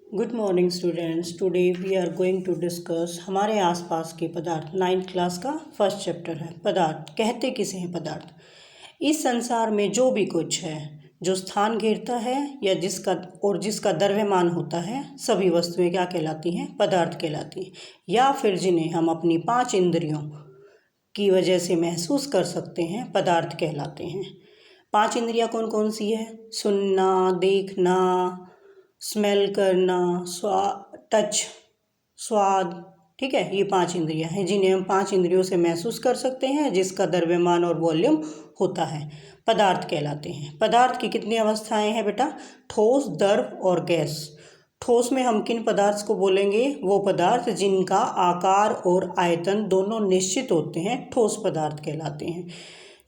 Good morning students. Today we are going to discuss हमारे आसपास के पदार्थ। 9th क्लास का फर्स्ट चैप्टर है पदार्थ। कहते किसे हैं पदार्थ? इस संसार में जो भी कुछ है जो स्थान घेरता है या जिसका द्रव्यमान होता है, सभी वस्तुएं क्या कहलाती हैं? पदार्थ कहलाती हैं। या फिर जिन्हें हम अपनी 5 इंद्रियों की वजह से महसूस कर सकते हैं, पदार्थ कहलाते हैं। 5 इंद्रियां कौन कौन सी है? सुनना, देखना, स्मेल करना, टच, स्वाद। ठीक है, ये 5 इंद्रियां हैं जिन्हें हम 5 इंद्रियों से महसूस कर सकते हैं, जिसका द्रव्यमान और वॉल्यूम होता है, पदार्थ कहलाते हैं। पदार्थ की कितनी अवस्थाएं हैं बेटा? ठोस, द्रव और गैस। ठोस में हम किन पदार्थ को बोलेंगे? वो पदार्थ जिनका आकार और आयतन दोनों निश्चित होते हैं, ठोस पदार्थ कहलाते हैं।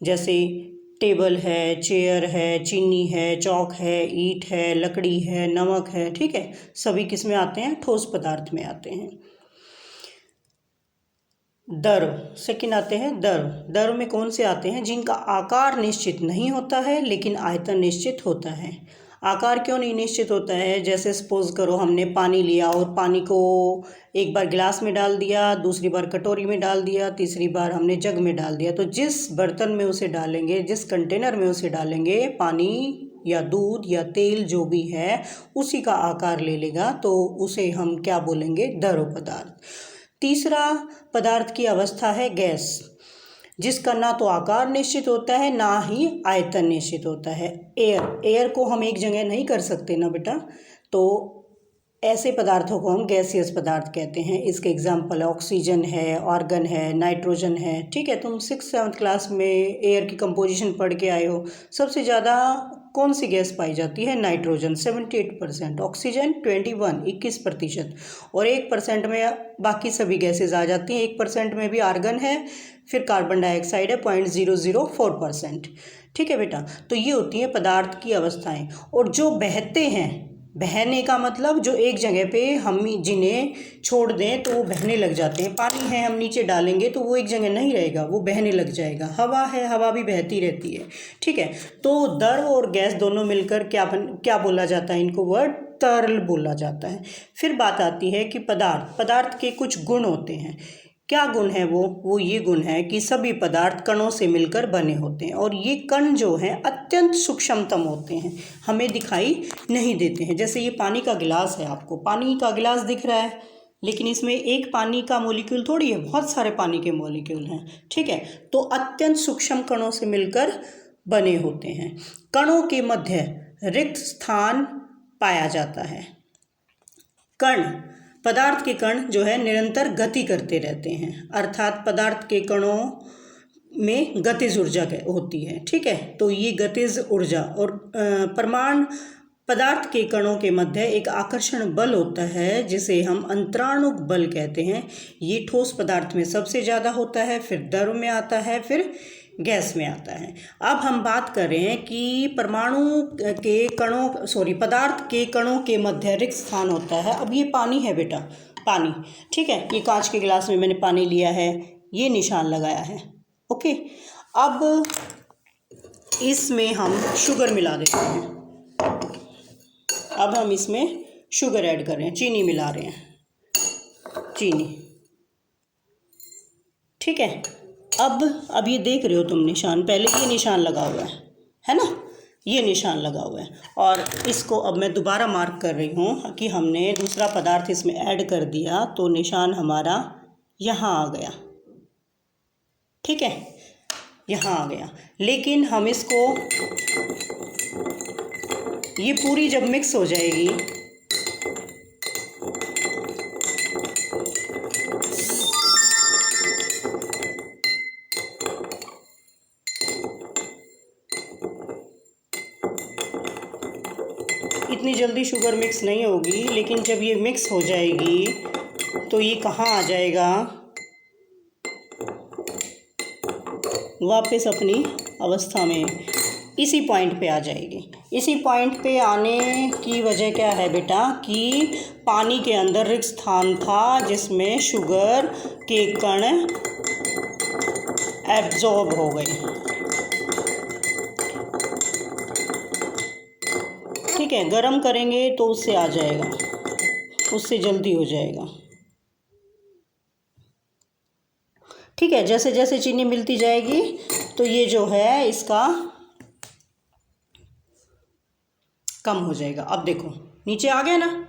जैसे टेबल है, चेयर है, चीनी है, चौक है, ईंट है, लकड़ी है, नमक है। ठीक है, सभी किस में आते हैं? ठोस पदार्थ में आते हैं। द्रव सेकंड आते हैं द्रव। द्रव में कौन से आते हैं? जिनका आकार निश्चित नहीं होता है लेकिन आयतन निश्चित होता है। आकार क्यों नहीं निश्चित होता है? जैसे सपोज करो हमने पानी लिया और पानी को एक बार गिलास में डाल दिया, दूसरी बार कटोरी में डाल दिया, तीसरी बार हमने जग में डाल दिया। तो जिस बर्तन में उसे डालेंगे, जिस कंटेनर में उसे डालेंगे, पानी या दूध या तेल जो भी है उसी का आकार ले लेगा, तो उसे हम क्या बोलेंगे? द्रव पदार्थ। तीसरा पदार्थ की अवस्था है गैस, जिसका ना तो आकार निश्चित होता है ना ही आयतन निश्चित होता है। एयर को हम एक जगह नहीं कर सकते ना बेटा, तो ऐसे पदार्थों को हम गैसियस पदार्थ कहते हैं। इसके एग्जाम्पल ऑक्सीजन है, आर्गन है, नाइट्रोजन है। ठीक है, तुम 6th-7th क्लास में एयर की कंपोजिशन पढ़ के आए हो। सबसे ज़्यादा कौन सी गैस पाई जाती है? नाइट्रोजन 78%, ऑक्सीजन 21% और 1% में बाकी सभी गैसेज आ जाती हैं। 1% में भी आर्गन है, फिर कार्बन डाइऑक्साइड है 0.004%। ठीक है बेटा, तो ये होती हैं पदार्थ की अवस्थाएं। और जो बहते हैं, बहने का मतलब जो एक जगह पे हम जिन्हें छोड़ दें तो वो बहने लग जाते हैं। पानी है, हम नीचे डालेंगे तो वो एक जगह नहीं रहेगा, वो बहने लग जाएगा। हवा है, हवा भी बहती रहती है। ठीक है, तो द्रव और गैस दोनों मिलकर क्या बोला जाता है? इनको वर्ड तरल बोला जाता है। फिर बात आती है कि पदार्थ के कुछ गुण होते हैं। क्या गुण है वो ये गुण है कि सभी पदार्थ कणों से मिलकर बने होते हैं और ये कण जो हैं अत्यंत सूक्ष्मतम होते हैं, हमें दिखाई नहीं देते हैं। जैसे ये पानी का गिलास है, आपको पानी का गिलास दिख रहा है, लेकिन इसमें एक पानी का मॉलिक्यूल थोड़ी है, बहुत सारे पानी के मॉलिक्यूल हैं। ठीक है, तो अत्यंत सूक्ष्म कणों से मिलकर बने होते हैं। कणों के मध्य रिक्त स्थान पाया जाता है। कण, पदार्थ के कण जो है निरंतर गति करते रहते हैं, अर्थात पदार्थ के कणों में गतिज ऊर्जा होती है। ठीक है, तो ये गतिज ऊर्जा और परमाणु पदार्थ के कणों के मध्य एक आकर्षण बल होता है जिसे हम अंतराणुक बल कहते हैं। ये ठोस पदार्थ में सबसे ज़्यादा होता है, फिर द्रव में आता है, फिर गैस में आता है। अब हम बात कर रहे हैं कि पदार्थ के कणों के मध्य रिक्त स्थान होता है। अब ये पानी है बेटा, पानी। ठीक है, ये कांच के गिलास में मैंने पानी लिया है, ये निशान लगाया है। ओके, अब इसमें हम शुगर मिला देते हैं। अब हम इसमें शुगर ऐड कर रहे हैं, चीनी मिला रहे हैं, चीनी। ठीक है, अब ये देख रहे हो तुम निशान, पहले ये निशान लगा हुआ है ना, ये निशान लगा हुआ है। और इसको अब मैं दोबारा मार्क कर रही हूँ कि हमने दूसरा पदार्थ इसमें ऐड कर दिया, तो निशान हमारा यहाँ आ गया। ठीक है, यहाँ आ गया। लेकिन हम इसको, ये पूरी जब मिक्स हो जाएगी, इतनी जल्दी शुगर मिक्स नहीं होगी, लेकिन जब ये मिक्स हो जाएगी तो ये कहाँ आ जाएगा? वापस अपनी अवस्था में, इसी पॉइंट पे आ जाएगी। इसी पॉइंट पे आने की वजह क्या है बेटा? कि पानी के अंदर रिक्त स्थान था जिसमें शुगर के कण एब्जॉर्ब हो गए। ठीक है, गरम करेंगे तो उससे आ जाएगा। उससे जल्दी हो जाएगा। ठीक है, जैसे जैसे चीनी मिलती जाएगी तो ये जो है इसका कम हो जाएगा। अब देखो नीचे आ गया ना,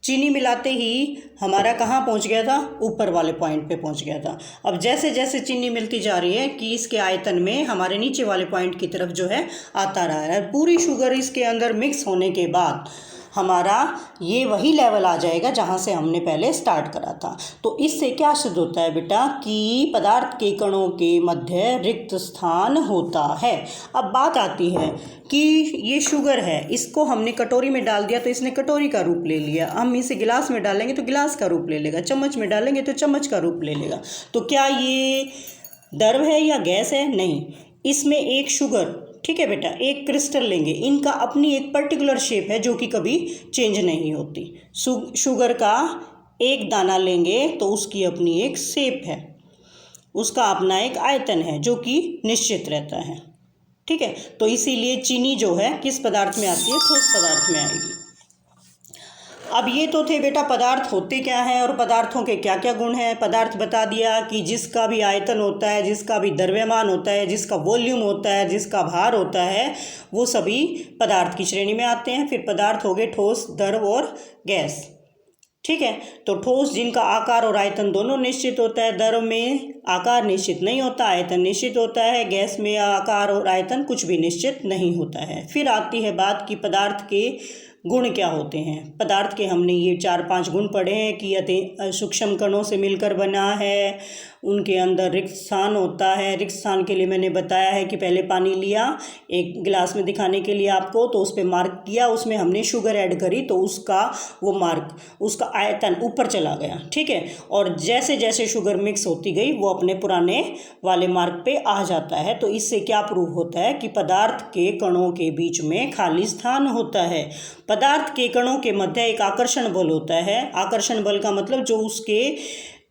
चीनी मिलाते ही हमारा कहाँ पहुँच गया था, ऊपर वाले पॉइंट पे पहुँच गया था। अब जैसे जैसे चीनी मिलती जा रही है कि इसके आयतन में हमारे नीचे वाले पॉइंट की तरफ जो है आता रहा है। पूरी शुगर इसके अंदर मिक्स होने के बाद हमारा ये वही लेवल आ जाएगा जहाँ से हमने पहले स्टार्ट करा था। तो इससे क्या सिद्ध होता है बेटा कि पदार्थ के कणों के मध्य रिक्त स्थान होता है। अब बात आती है कि ये शुगर है, इसको हमने कटोरी में डाल दिया तो इसने कटोरी का रूप ले लिया। हम इसे गिलास में डालेंगे तो गिलास का रूप ले लेगा, चम्मच में डालेंगे तो चम्मच का रूप ले लेगा। तो क्या ये द्रव है या गैस है? नहीं, इसमें एक शुगर, ठीक है बेटा, एक क्रिस्टल लेंगे, इनका अपनी एक पर्टिकुलर शेप है जो कि कभी चेंज नहीं होती। शुगर का एक दाना लेंगे तो उसकी अपनी एक शेप है, उसका अपना एक आयतन है जो कि निश्चित रहता है। ठीक है, तो इसीलिए चीनी जो है किस पदार्थ में आती है? ठोस पदार्थ में आएगी। अब ये तो थे बेटा पदार्थ होते क्या हैं और पदार्थों के क्या क्या गुण हैं। पदार्थ बता दिया कि जिसका भी आयतन होता है, जिसका भी द्रव्यमान होता है, जिसका वॉल्यूम होता है, जिसका भार होता है, वो सभी पदार्थ की श्रेणी में आते हैं। फिर पदार्थ हो गए ठोस, द्रव और गैस। ठीक है, तो ठोस जिनका आकार और आयतन दोनों निश्चित होता है, द्रव में आकार निश्चित नहीं होता, आयतन निश्चित होता है, गैस में आकार और आयतन कुछ भी निश्चित नहीं होता है। फिर आती है बात कि पदार्थ के गुण क्या होते हैं। पदार्थ के हमने ये 4-5 गुण पढ़े हैं कि अति सूक्ष्म कणों से मिलकर बना है, उनके अंदर रिक्त स्थान होता है। रिक्त स्थान के लिए मैंने बताया है कि पहले पानी लिया एक गिलास में दिखाने के लिए आपको, तो उस पर मार्क किया, उसमें हमने शुगर ऐड करी तो उसका वो मार्क, उसका आयतन ऊपर चला गया। ठीक है, और जैसे जैसे शुगर मिक्स होती गई वो अपने पुराने वाले मार्क पे आ जाता है। तो इससे क्या प्रूव होता है कि पदार्थ के कणों के बीच में खाली स्थान होता है। पदार्थ के कणों के मध्य एक आकर्षण बल होता है। आकर्षण बल का मतलब जो उसके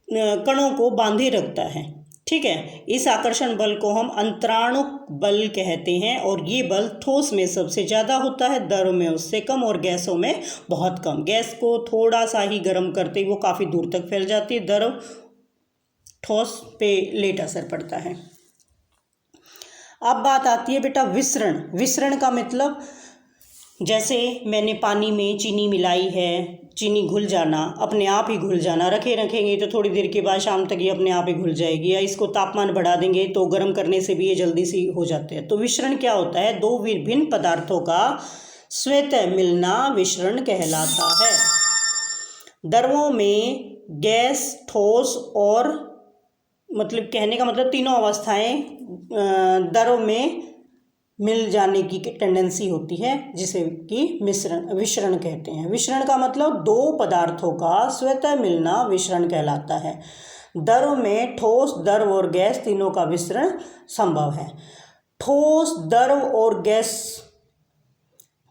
कणों को बांधे रखता है। ठीक है, इस आकर्षण बल को हम अंतराणुक बल कहते हैं और ये बल ठोस में सबसे ज़्यादा होता है, द्रव में उससे कम और गैसों में बहुत कम। गैस को थोड़ा सा ही गर्म करते ही वो काफ़ी दूर तक फैल जाती है, द्रव ठोस पे लेट असर पड़ता है। अब बात आती है बेटा विसरण। विसरण का मतलब जैसे मैंने पानी में चीनी मिलाई है, चीनी घुल जाना, अपने आप ही घुल जाना, रखेंगे तो थोड़ी देर के बाद शाम तक ये अपने आप ही घुल जाएगी, या इसको तापमान बढ़ा देंगे तो गर्म करने से भी ये जल्दी से हो जाते हैं। तो विसरण क्या होता है? दो विभिन्न पदार्थों का स्वतः मिलना विसरण कहलाता है। द्रवों में गैस, ठोस और मतलब कहने का मतलब तीनों अवस्थाएं द्रव में मिल जाने की टेंडेंसी होती है, जिसे कि विसरण कहते हैं। विसरण का मतलब दो पदार्थों का स्वतः मिलना विसरण कहलाता है। द्रव में ठोस, द्रव और गैस तीनों का विसरण संभव है। ठोस, द्रव और गैस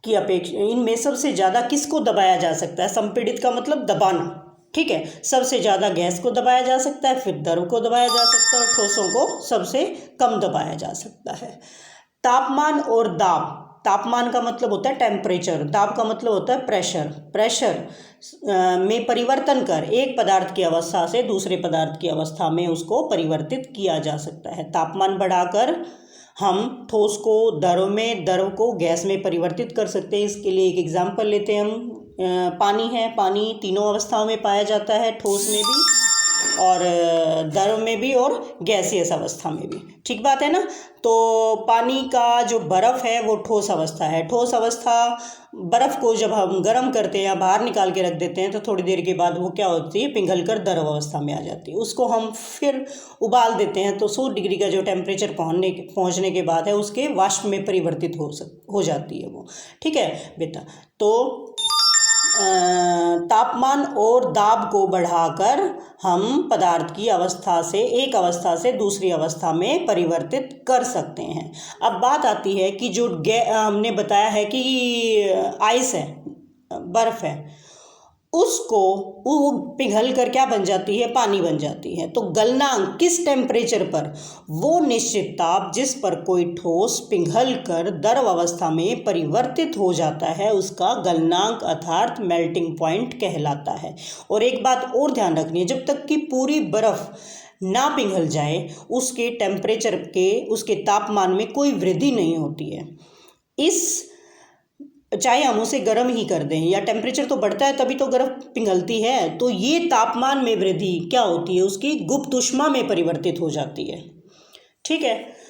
की अपेक्षा इनमें सबसे ज़्यादा किसको दबाया जा सकता है? संपीड़ित का मतलब दबाना। ठीक है, सबसे ज़्यादा गैस को दबाया जा सकता है, फिर द्रव को दबाया जा सकता है और ठोसों को सबसे कम दबाया जा सकता है। तापमान और दाब। तापमान का मतलब होता है टेम्परेचर, दाब का मतलब होता है प्रेशर। प्रेशर में परिवर्तन कर एक पदार्थ की अवस्था से दूसरे पदार्थ की अवस्था में उसको परिवर्तित किया जा सकता है। तापमान बढ़ाकर हम ठोस को द्रव में, द्रव को गैस में परिवर्तित कर सकते हैं। इसके लिए एक एग्जांपल लेते हैं हम। पानी है, पानी तीनों अवस्थाओं में पाया जाता है, ठोस में भी और द्रव में भी और गैसियस अवस्था में भी। ठीक बात है ना। तो पानी का जो बर्फ़ है वो ठोस अवस्था है। ठोस अवस्था, बर्फ़ को जब हम गर्म करते हैं या बाहर निकाल के रख देते हैं तो थोड़ी देर के बाद वो क्या होती है? पिघल कर द्रव अवस्था में आ जाती है। उसको हम फिर उबाल देते हैं तो 100 डिग्री का जो टेम्परेचर पहुँचने के बाद है उसके वाष्प में परिवर्तित हो जाती है वो। ठीक है बेटा, तो तापमान और दाब को बढ़ाकर हम पदार्थ की अवस्था से, एक अवस्था से दूसरी अवस्था में परिवर्तित कर सकते हैं। अब बात आती है कि जो हमने बताया है कि आइस है, बर्फ़ है, उसको वो पिघल कर क्या बन जाती है, पानी बन जाती है। तो गलनांक किस टेम्परेचर पर, वो निश्चित ताप जिस पर कोई ठोस पिघल कर द्रव अवस्था में परिवर्तित हो जाता है उसका गलनांक अर्थात मेल्टिंग पॉइंट कहलाता है। और एक बात और ध्यान रखनी है, जब तक कि पूरी बर्फ़ ना पिघल जाए उसके टेम्परेचर के, उसके तापमान में कोई वृद्धि नहीं होती है। इस चाहे हम उसे गर्म ही कर दें, या टेम्परेचर तो बढ़ता है तभी तो बर्फ पिघलती है, तो ये तापमान में वृद्धि क्या होती है, उसकी गुप्त ऊष्मा में परिवर्तित हो जाती है। ठीक है।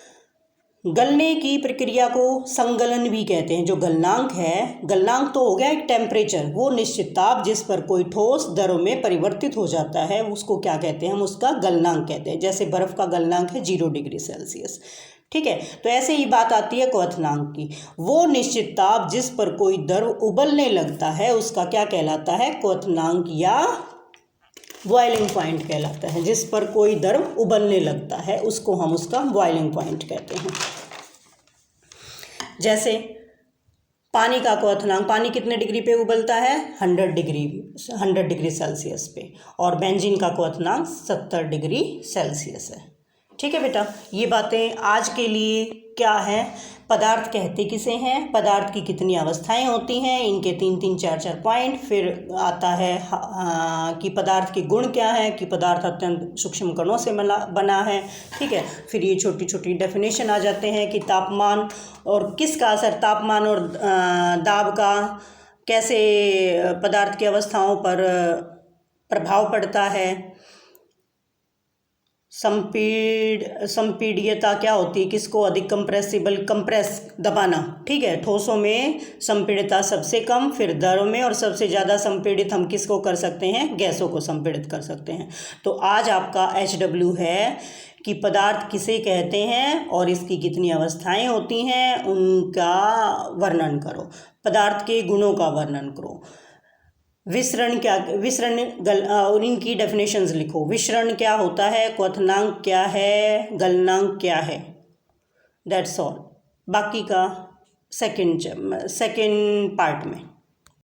गलने की प्रक्रिया को संगलन भी कहते हैं। जो गलनांक है, गलनांक तो हो गया एक टेम्परेचर, वो निश्चित ताप जिस पर कोई ठोस द्रव में परिवर्तित हो जाता है उसको क्या कहते हैं, हम उसका गलनांक कहते हैं। जैसे बर्फ़ का गलनांक है 0 डिग्री सेल्सियस। ठीक है। तो ऐसे ही बात आती है क्वथनांक की। वो निश्चित ताप जिस पर कोई द्रव उबलने लगता है उसका क्या कहलाता है, क्वथनांक या बॉइलिंग पॉइंट कहलाता है। जिस पर कोई द्रव उबलने लगता है उसको हम उसका बॉइलिंग पॉइंट कहते हैं। जैसे पानी का क्वथनांक, पानी कितने डिग्री पे उबलता है, 100 डिग्री सेल्सियस पे, और बेंजीन का क्वथनांक 70 डिग्री सेल्सियस है। ठीक है बेटा, ये बातें आज के लिए क्या है, पदार्थ कहते किसे हैं, पदार्थ की कितनी अवस्थाएं होती हैं, इनके 3-3, 4-4 पॉइंट। फिर आता है कि पदार्थ के गुण क्या हैं, कि पदार्थ अत्यंत सूक्ष्म कणों से बना है। ठीक है। फिर ये छोटी छोटी डेफिनेशन आ जाते हैं कि तापमान और किसका असर, तापमान और दाब का कैसे पदार्थ की अवस्थाओं पर प्रभाव पड़ता है। संपीड्यता क्या होती है, किसको अधिक कंप्रेसिबल, कंप्रेस दबाना। ठीक है। ठोसों में संपीड्यता सबसे कम, फिर द्रव में, और सबसे ज़्यादा संपीड़ित हम किसको कर सकते हैं, गैसों को संपीड़ित कर सकते हैं। तो आज आपका HW है कि पदार्थ किसे कहते हैं और इसकी कितनी अवस्थाएं होती हैं, उनका वर्णन करो, पदार्थ के गुणों का वर्णन करो। विसरण क्या, और इनकी डेफिनेशंस लिखो। विसरण क्या होता है, क्वथनांक क्या है, गलनांक क्या है, दैट्स ऑल। बाकी का सेकंड पार्ट में।